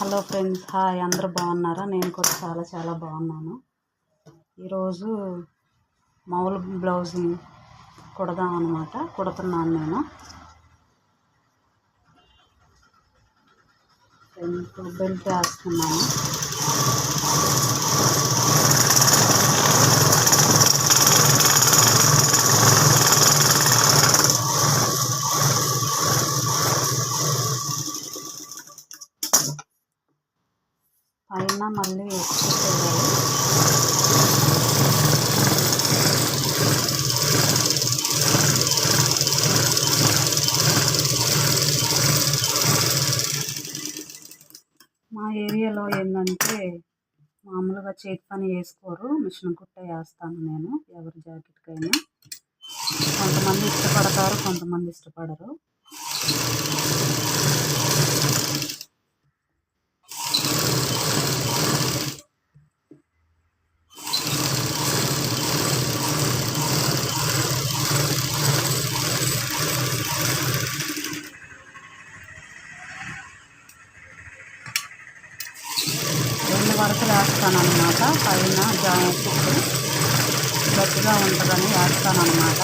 Hello friends, hi. అందరూ బాగున్నారా? నేను కూడా చాలా బాగున్నాను. ఈరోజు మామూలు బ్లౌజ్ కుడుతున్నాను నేను. ఫ్రంట్ బెల్ట్ వేస్తున్నాను. పైన మళ్ళీ ఎక్స్ట్రా చేయాలి. మా ఏరియాలో ఏంటంటే మామూలుగా చేతి పని వేసుకోరు, మిషన్ కుట్టే వేస్తాను నేను. ఎవరి జాకెట్కైనా కొంతమంది ఇష్టపడతారు, కొంతమంది ఇష్టపడరు. వరసలు వేస్తాను అన్నమాట. పైన జాయింట్ గట్టిగా ఉంటుందని వేస్తాను అన్నమాట.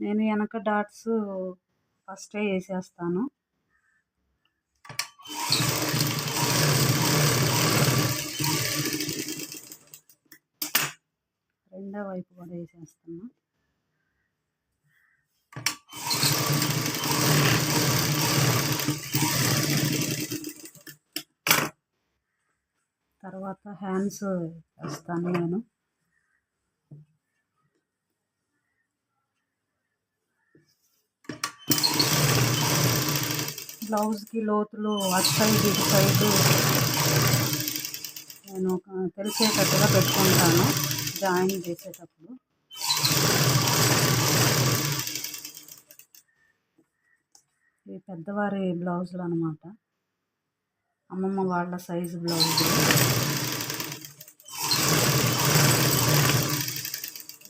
నేను వెనక డాట్స్ ఫస్టే వేసేస్తాను. రెండో వైపు కూడా వేసేస్తున్నా. తర్వాత హ్యాండ్స్ వేస్తాను నేను. బ్లౌజ్కి లోతులు అటు సైడ్ ఇటు సైడు నేను తెలిసేటట్టుగా పెట్టుకుంటాను జాయిన్ చేసేటప్పుడు. ఇవి పెద్దవారి బ్లౌజులు అన్నమాట, అమ్మమ్మ వాళ్ళ సైజు బ్లౌజులు.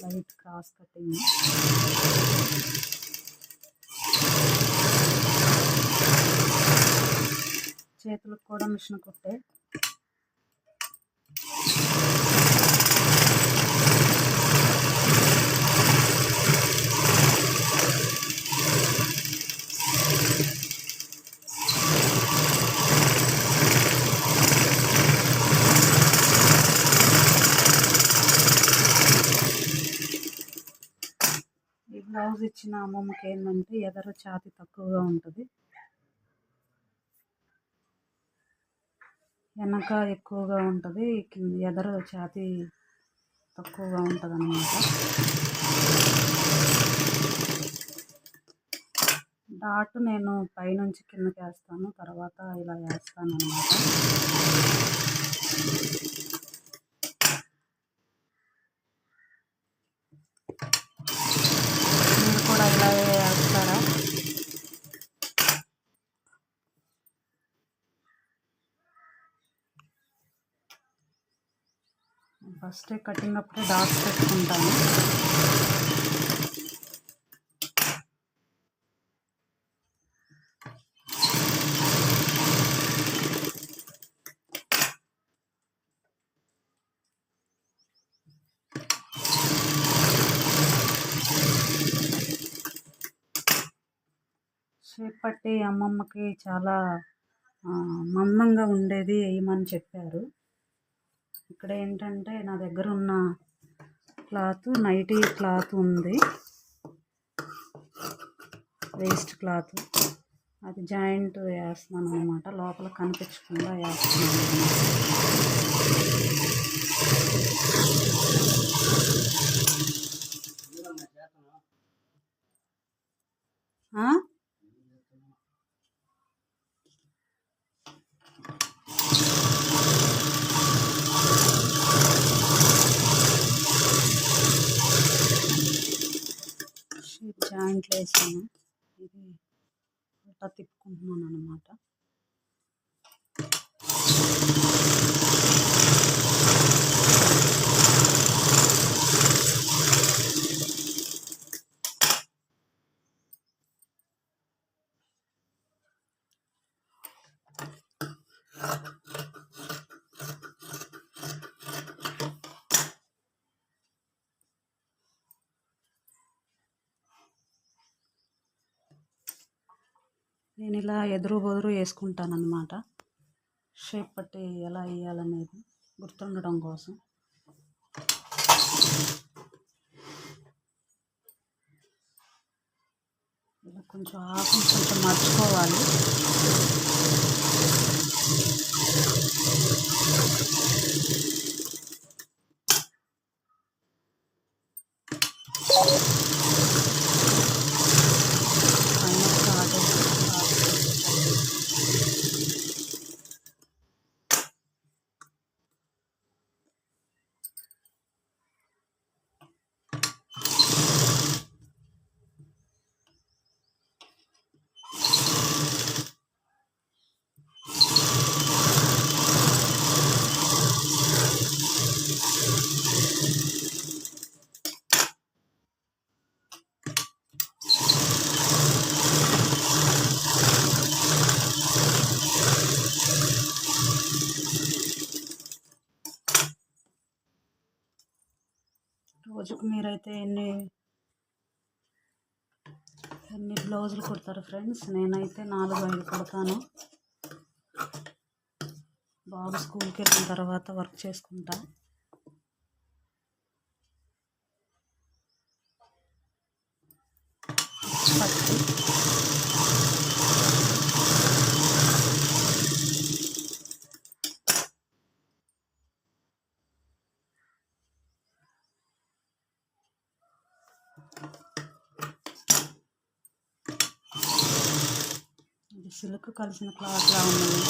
Light cross cutting. చేతులకు కూడా మిషన్ కుట్టే. ఈ బ్లౌజ్ ఇచ్చిన అమ్మమ్మకి ఏంటంటే ఎదర ఛాతీ తక్కువగా ఉంటుంది, వెనక ఎక్కువగా ఉంటుంది, ఎదర ఛాతీ తక్కువగా ఉంటుంది అన్నమాట. డాట్ నేను పైనుంచి కిందకి వేస్తాను, తర్వాత ఇలా వేస్తాను అన్నమాట. మీరు కూడా ఇలాగే వేస్తారా? ఫస్ట్ కటింగ్ అప్పుడే డాట్స్ పెట్టుకుంటాను. షేప్ పట్టి అమ్మమ్మకి చాలా మందంగా ఉండేది వేయమని చెప్పారు. ఇక్కడ ఏంటంటే నా దగ్గర ఉన్న క్లాత్ నైటీ క్లాత్ ఉంది, వేస్ట్ క్లాత్. అది జాయింట్ వేస్తున్నాను అన్నమాట, లోపల కనిపించకుండా వేస్తున్నాను. జాయింట్లు వేసాను, ఇది ఇట్లా తిప్పుకుంటున్నాను అన్నమాట. నేను ఇలా ఎదురు బొదురు వేసుకుంటాను అన్నమాట. షేప్ పట్టి ఎలా వేయాలనేది గుర్తుండడం కోసం. ఇలా కొంచెం ఆకుని కొంచెం మర్చుకోవాలి. రోజుకు మీరైతే ఎన్ని బ్లౌజులు కుడతారు ఫ్రెండ్స్? నేనైతే 4-5 కుడతాను. బాబు స్కూల్కి వెళ్ళిన తర్వాత వర్క్ చేసుకుంటా. పట్టి ఇది సిల్క్ కలిసిన క్లాత్లా ఉన్నది.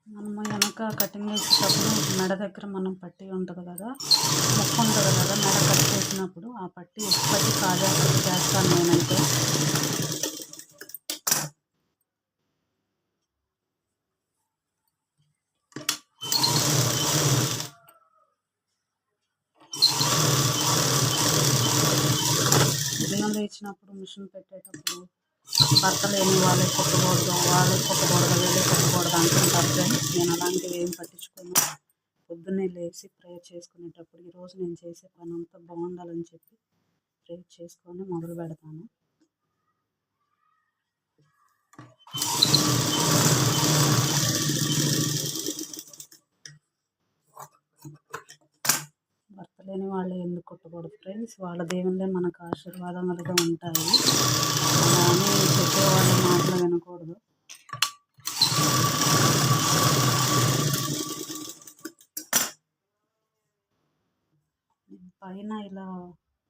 మనము వెనక కటింగ్ వేసేటప్పుడు మెడ దగ్గర మనం పట్టి ఉంటుంది కదా, ముక్కు ఉంటుంది కదా, మెడ కట్ చేసినప్పుడు ఆ పట్టి ఎప్పటి కాజా చేస్తాను నేనైతే. ఉదయం లేచినప్పుడు మిషన్ పెట్టేటప్పుడు భర్త లేని వాళ్ళే కుట్టకూడదు, వీళ్ళే కుట్టకూడదు అంటుంటారు ఫ్రెండ్స్. నేను అలాంటివి ఏం పట్టించుకోను. పొద్దున్నే లేచి ప్రేయర్ చేసుకునేటప్పుడు ఈరోజు నేను చేసే పని అంతా బాగుండాలని చెప్పి ప్రేయర్ చేసుకొని మొదలు పెడతాను. భర్త లేని వాళ్ళే ఎందుకు కుట్టకూడదు ఫ్రెండ్స్? వాళ్ళ దేవుళ్ళే మనకు ఆశీర్వాదములుగా ఉంటాయి. అలా అని చెప్పేవాళ్ళ మాటలు వినకూడదు. పైన ఇలా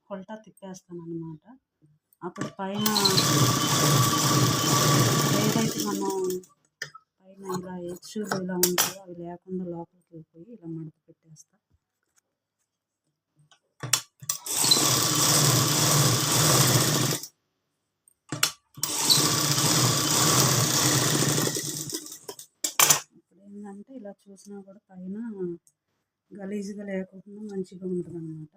కొల్టా తిప్పేస్తాను అన్నమాట. అప్పుడు పైన ఏదైతే మనం పైన ఇలా ఎచ్చులు ఇలా ఉంటాయో అవి లేకుండా లోపలికి వెళ్ళిపోయి ఇలా మడత పెట్టేస్తా. ఇప్పుడు ఏంటంటే ఇలా చూసినా కూడా పైన గలీజ్గా లేకుండా మంచిగా ఉంటుంది అన్నమాట.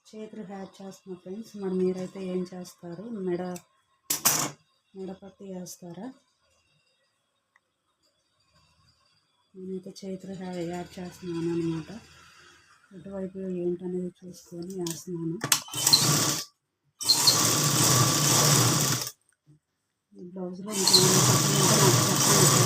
చేతులు హ్యాడ్ చేస్తున్నా ఫ్రెండ్స్. మరి మీరైతే ఏం చేస్తారు? మెడ పట్టి వేస్తారా? నేనైతే చేతులు యాడ్ చేస్తున్నాను అన్నమాట. ఎటువైపు ఏంటనేది చూసుకొని వేస్తున్నాను. ఈ బ్లౌజ్లో ఇంకేమైనా చెప్పాలంటే నాకు చెప్పండి.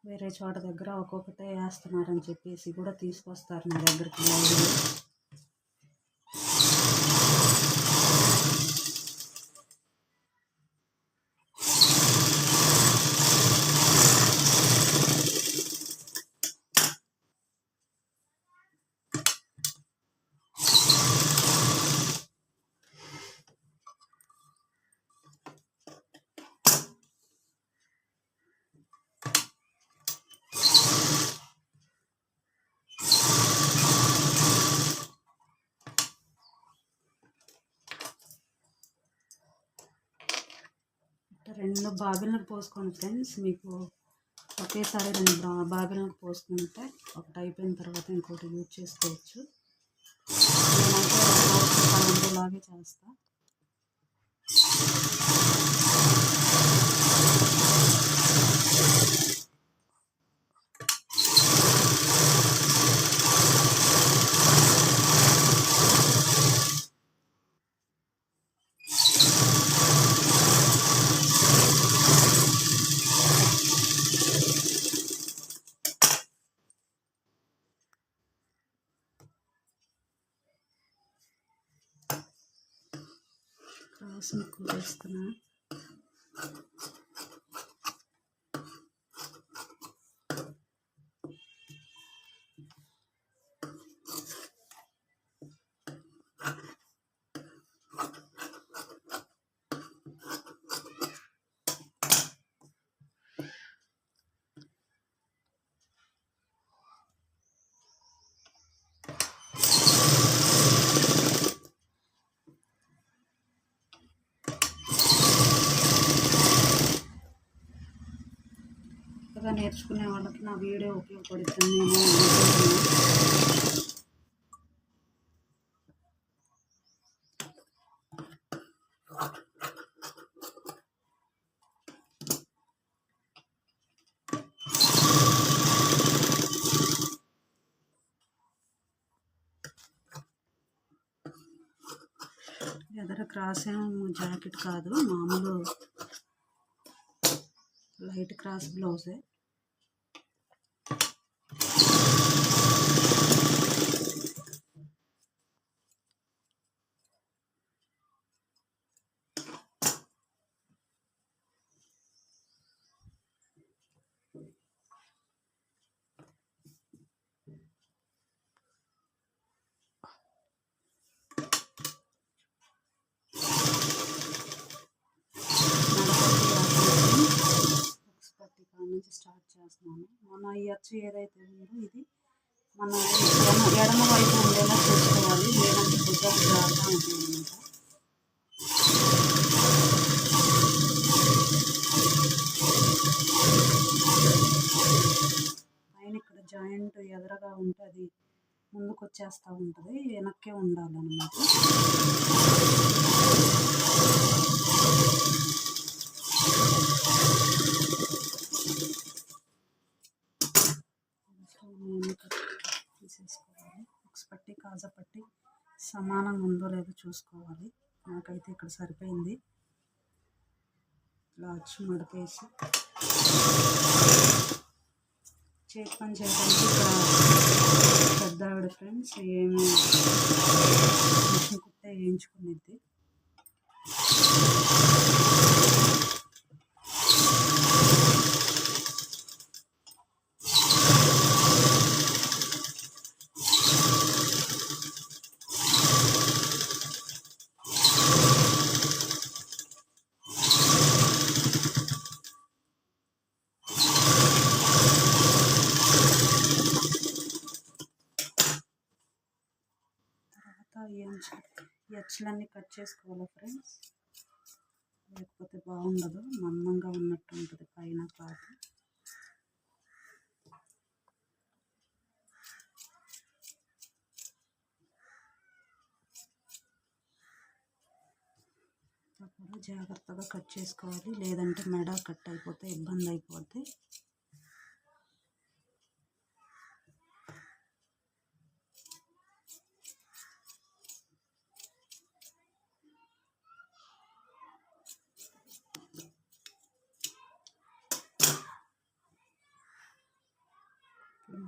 వేరే చోట దగ్గర ఒక్కొక్కటే వేస్తున్నారని చెప్పేసి కూడా తీసుకొస్తారు నా దగ్గరికి బ్లౌజులు. రెండు బాబిళ్ళకు పోసుకోండి ఫ్రెండ్స్. మీకు ఒకేసారి రెండు బాబిళ్ళకు పోసుకుంటే ఒకటి అయిపోయిన తర్వాత ఇంకోటి యూజ్ చేసుకోవచ్చు. నేనైతే లాగే చేస్తాను. క్రాస్ ముక్కు వేస్తున్నా. కొత్తగా నేర్చుకునే వాళ్ళకి నా వీడియో ఉపయోగపడుతుంది నేను అనుకుంటున్నాను. ఎదర క్రాస్ ఏమో జాకెట్ కాదు, మామూలు లైట్ క్రాస్ బ్లౌజే. నుంచి స్టార్ట్ చేస్తున్నాను. మన ఈ అచ్చు ఏదైతే ఉందో ఇది మన ఎడమ వైపు ఉండేలా చూసుకోవాలి, లేదంటే భుజాలు జారుతూ ఉంటాయి అన్నమాట. పైన ఇక్కడ జాయింట్ ఎదరగా ఉంటే అది ముందుకు వచ్చేస్తూ ఉంటుంది, వెనక్కే ఉండాలన్నమాట. తీసేసుకోవాలి. ఉక్స్ పట్టి కాజా పట్టి సమానంగా ఉందో లేదో చూసుకోవాలి. నాకైతే ఇక్కడ సరిపోయింది. ఇలా వచ్చి మడిపేసి చేతి పని చేయడానికి ఇక్కడ పెద్ద ఆవిడ ఫ్రెండ్స్ ఏమి మిషన్ కుట్టే వేయించుకునేది. ఈ అచ్చులన్నీ కట్ చేసుకోవాలి ఫ్రెండ్స్, లేకపోతే బాగుండదు, మందంగా ఉన్నట్టు ఉంటుంది పైన క్లాత్. అప్పుడు జాగ్రత్తగా కట్ చేసుకోవాలి, లేదంటే మెడ కట్ అయిపోతే ఇబ్బంది అయిపోద్ది.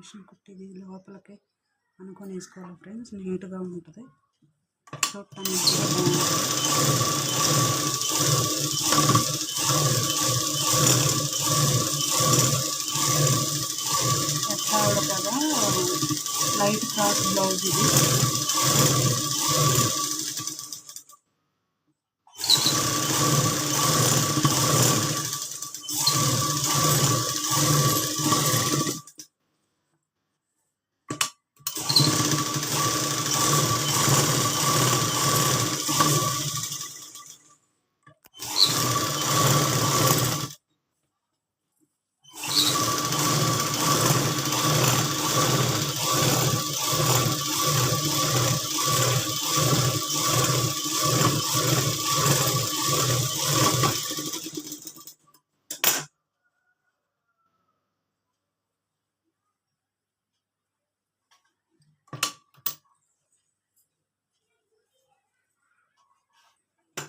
మిషన్ కుట్టిది లోపలికి అనుకొని వేసుకోవాలి ఫ్రెండ్స్, నీట్గా ఉంటుంది, చూడటానికి కూడా బాగుంటుంది. కదా లైట్ క్రాస్ బ్లౌజ్ ఇది.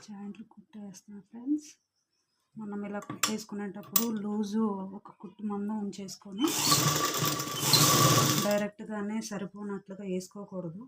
జాయింట్లు కుట్టేస్తున్నా ఫ్రెండ్స్. మనం ఇలా కుట్టేసుకునేటప్పుడు లూజు ఒక కుట్టు మందం ఉంచేసుకొని డైరెక్ట్గానే సరిపోనట్లుగా వేసుకోకూడదు.